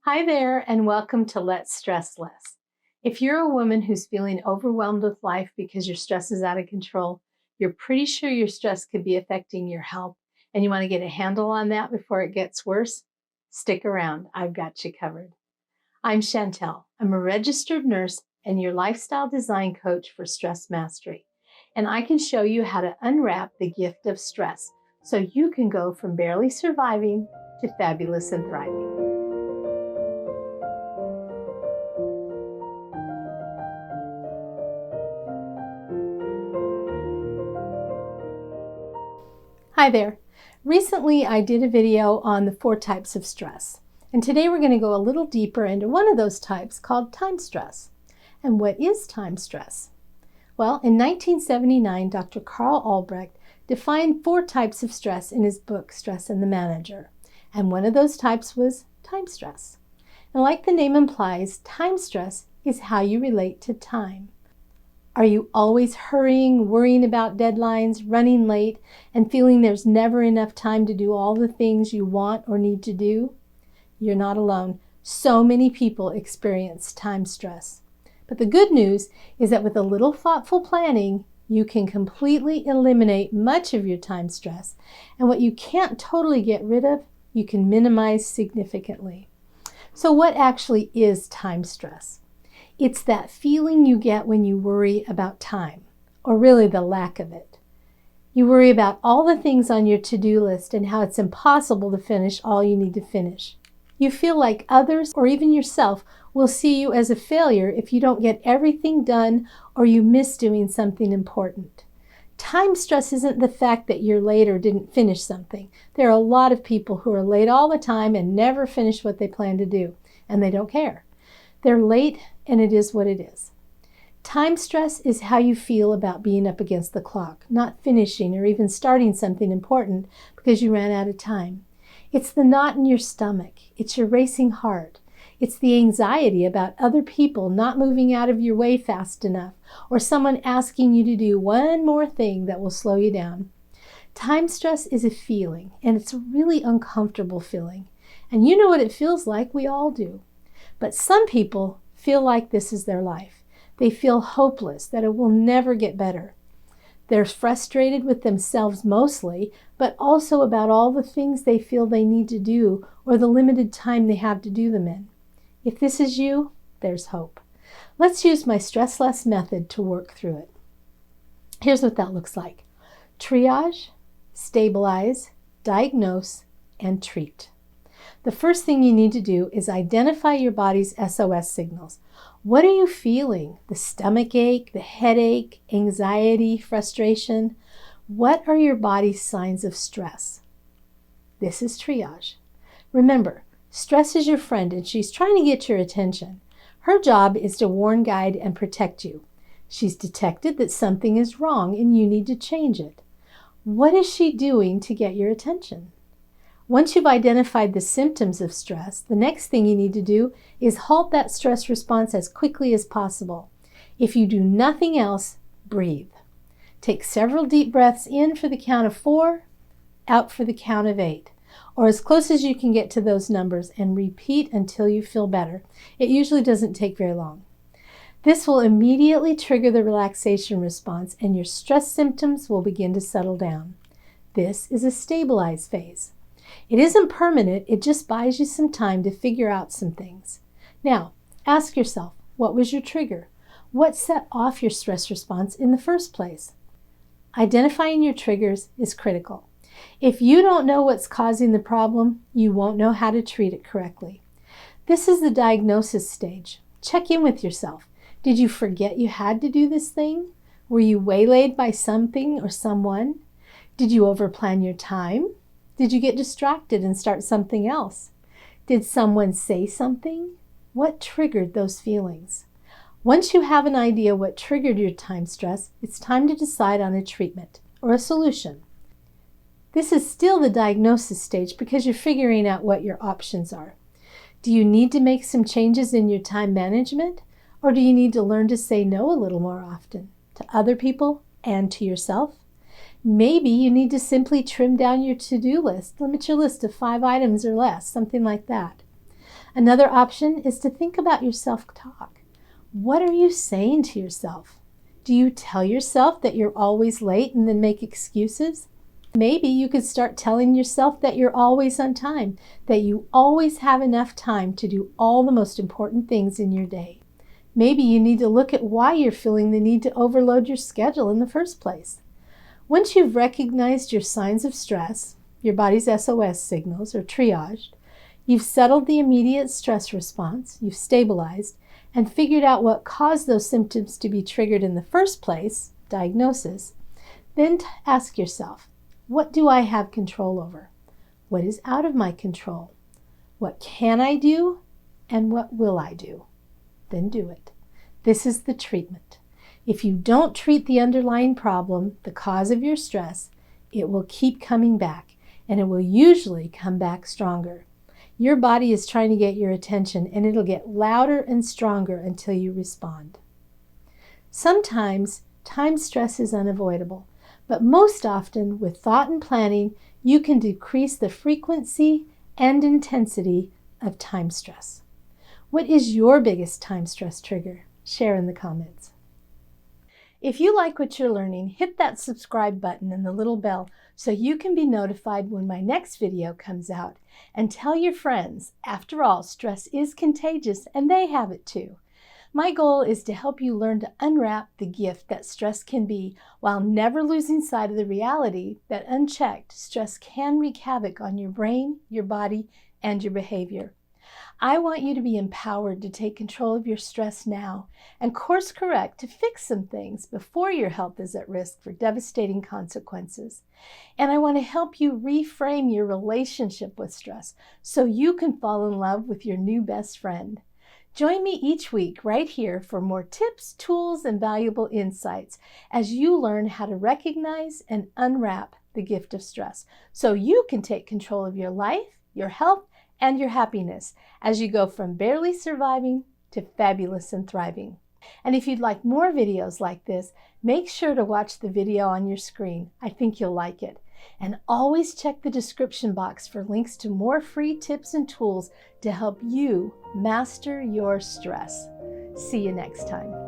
Hi there, and welcome to Let's Stress Less. If you're a woman who's feeling overwhelmed with life because your stress is out of control, you're pretty sure your stress could be affecting your health, and you want to get a handle on that before it gets worse, stick around. I've got you covered. I'm Chantal. I'm a registered nurse and your lifestyle design coach for stress mastery. And I can show you how to unwrap the gift of stress so you can go from barely surviving to fabulous and thriving. Hi there. Recently, I did a video on the 4 types of stress. And today we're going to go a little deeper into one of those types called time stress. And what is time stress? Well, in 1979, Dr. Carl Albrecht defined 4 types of stress in his book, Stress and the Manager. And one of those types was time stress. And like the name implies, time stress is how you relate to time. Are you always hurrying, worrying about deadlines, running late, and feeling there's never enough time to do all the things you want or need to do? You're not alone. So many people experience time stress. But the good news is that with a little thoughtful planning, you can completely eliminate much of your time stress. And what you can't totally get rid of, you can minimize significantly. So what actually is time stress? It's that feeling you get when you worry about time, or really the lack of it. You worry about all the things on your to-do list and how it's impossible to finish all you need to finish. You feel like others, or even yourself, will see you as a failure if you don't get everything done or you miss doing something important. Time stress isn't the fact that you're late or didn't finish something. There are a lot of people who are late all the time and never finish what they plan to do, and they don't care. They're late, and it is what it is. Time stress is how you feel about being up against the clock, not finishing or even starting something important because you ran out of time. It's the knot in your stomach. It's your racing heart. It's the anxiety about other people not moving out of your way fast enough, or someone asking you to do one more thing that will slow you down. Time stress is a feeling, and it's a really uncomfortable feeling. And you know what it feels like. We all do. But some people feel like this is their life. They feel hopeless, that it will never get better. They're frustrated with themselves mostly, but also about all the things they feel they need to do or the limited time they have to do them in. If this is you, there's hope. Let's use my Stress Less method to work through it. Here's what that looks like. Triage, stabilize, diagnose, and treat. The first thing you need to do is identify your body's SOS signals. What are you feeling? The stomach ache, the headache, anxiety, frustration? What are your body's signs of stress? This is triage. Remember, stress is your friend and she's trying to get your attention. Her job is to warn, guide, and protect you. She's detected that something is wrong and you need to change it. What is she doing to get your attention? Once you've identified the symptoms of stress, the next thing you need to do is halt that stress response as quickly as possible. If you do nothing else, breathe. Take several deep breaths in for the count of 4, out for the count of 8, or as close as you can get to those numbers, and repeat until you feel better. It usually doesn't take very long. This will immediately trigger the relaxation response and your stress symptoms will begin to settle down. This is a stabilize phase. It isn't permanent, it just buys you some time to figure out some things. Now, ask yourself, what was your trigger? What set off your stress response in the first place? Identifying your triggers is critical. If you don't know what's causing the problem, you won't know how to treat it correctly. This is the diagnosis stage. Check in with yourself. Did you forget you had to do this thing? Were you waylaid by something or someone? Did you overplan your time? Did you get distracted and start something else? Did someone say something? What triggered those feelings? Once you have an idea what triggered your time stress, it's time to decide on a treatment or a solution. This is still the diagnosis stage because you're figuring out what your options are. Do you need to make some changes in your time management, or do you need to learn to say no a little more often to other people and to yourself? Maybe you need to simply trim down your to-do list. Limit your list to 5 items or less, something like that. Another option is to think about your self-talk. What are you saying to yourself? Do you tell yourself that you're always late and then make excuses? Maybe you could start telling yourself that you're always on time, that you always have enough time to do all the most important things in your day. Maybe you need to look at why you're feeling the need to overload your schedule in the first place. Once you've recognized your signs of stress, your body's SOS signals, or triaged, you've settled the immediate stress response, you've stabilized, and figured out what caused those symptoms to be triggered in the first place, diagnosis, then ask yourself, what do I have control over? What is out of my control? What can I do? And what will I do? Then do it. This is the treatment. If you don't treat the underlying problem, the cause of your stress, it will keep coming back, and it will usually come back stronger. Your body is trying to get your attention, and it'll get louder and stronger until you respond. Sometimes time stress is unavoidable, but most often with thought and planning, you can decrease the frequency and intensity of time stress. What is your biggest time stress trigger? Share in the comments. If you like what you're learning, hit that subscribe button and the little bell so you can be notified when my next video comes out. And tell your friends, after all, stress is contagious and they have it too. My goal is to help you learn to unwrap the gift that stress can be while never losing sight of the reality that unchecked, stress can wreak havoc on your brain, your body, and your behavior. I want you to be empowered to take control of your stress now and course correct to fix some things before your health is at risk for devastating consequences. And I want to help you reframe your relationship with stress so you can fall in love with your new best friend. Join me each week right here for more tips, tools, and valuable insights as you learn how to recognize and unwrap the gift of stress so you can take control of your life, your health, and your happiness as you go from barely surviving to fabulous and thriving. And if you'd like more videos like this, make sure to watch the video on your screen. I think you'll like it. And always check the description box for links to more free tips and tools to help you master your stress. See you next time.